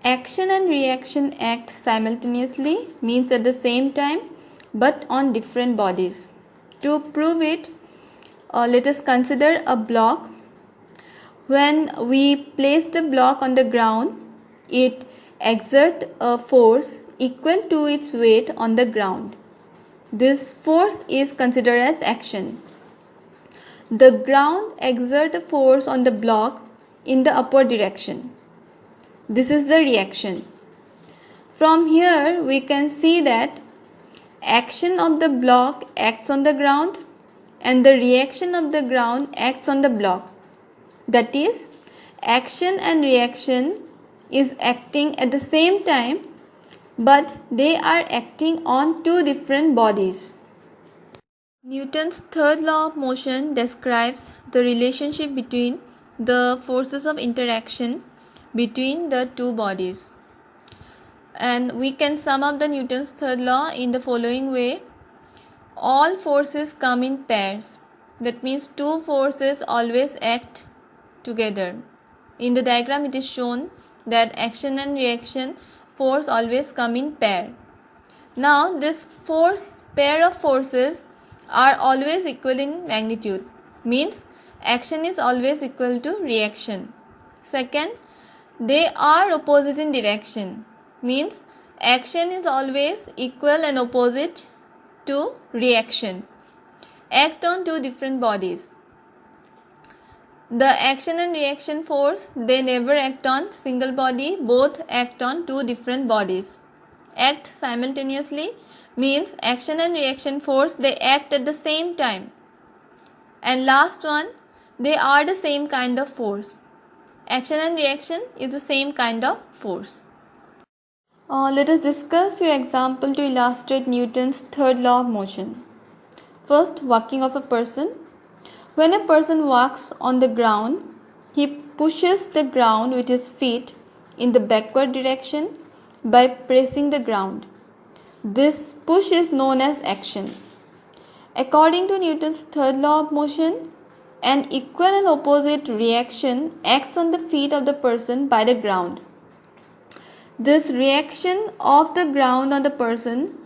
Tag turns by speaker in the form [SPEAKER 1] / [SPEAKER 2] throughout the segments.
[SPEAKER 1] Action and reaction act simultaneously, means at the same time, but on different bodies. To prove it, let us consider a block. When we place the block on the ground, it exerts a force equal to its weight on the ground. This force is considered as action. The ground exerts a force on the block in the upward direction. This is the reaction. From here we can see that action of the block acts on the ground and the reaction of the ground acts on the block. That is, action and reaction is acting at the same time, but they are acting on two different bodies. Newton's third law of motion describes the relationship between the forces of interaction between the two bodies. And we can sum up the Newton's third law in the following way. All forces come in pairs. That means two forces always act together. In the diagram it is shown that action and reaction force always come in pair. Now this pair of forces are always equal in magnitude, means action is always equal to reaction. Second, they are opposite in direction, means action is always equal and opposite to reaction. Act on two different bodies. The action and reaction force, they never act on single body, both act on two different bodies. Act simultaneously means action and reaction force, they act at the same time. And last one, they are the same kind of force. Action and reaction is the same kind of force. Let us discuss few examples to illustrate Newton's third law of motion. First, walking of a person. When a person walks on the ground, he pushes the ground with his feet in the backward direction by pressing the ground. This push is known as action. According to Newton's third law of motion, an equal and opposite reaction acts on the feet of the person by the ground. This reaction of the ground on the person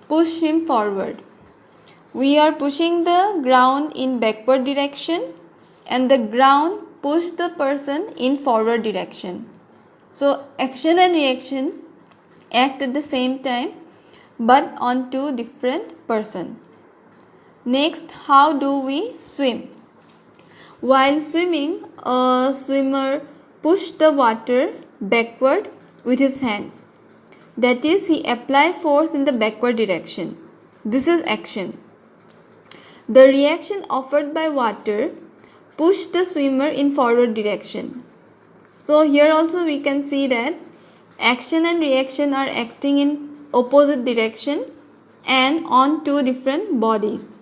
[SPEAKER 1] pushes him forward. We are pushing the ground in backward direction and the ground pushes the person in forward direction. So action and reaction act at the same time but on two different persons. Next, how do we swim? While swimming, a swimmer pushes the water backward with his hand. That is, he applies force in the backward direction. This is action. The reaction offered by water pushed the swimmer in forward direction. So here also we can see that action and reaction are acting in opposite direction and on two different bodies.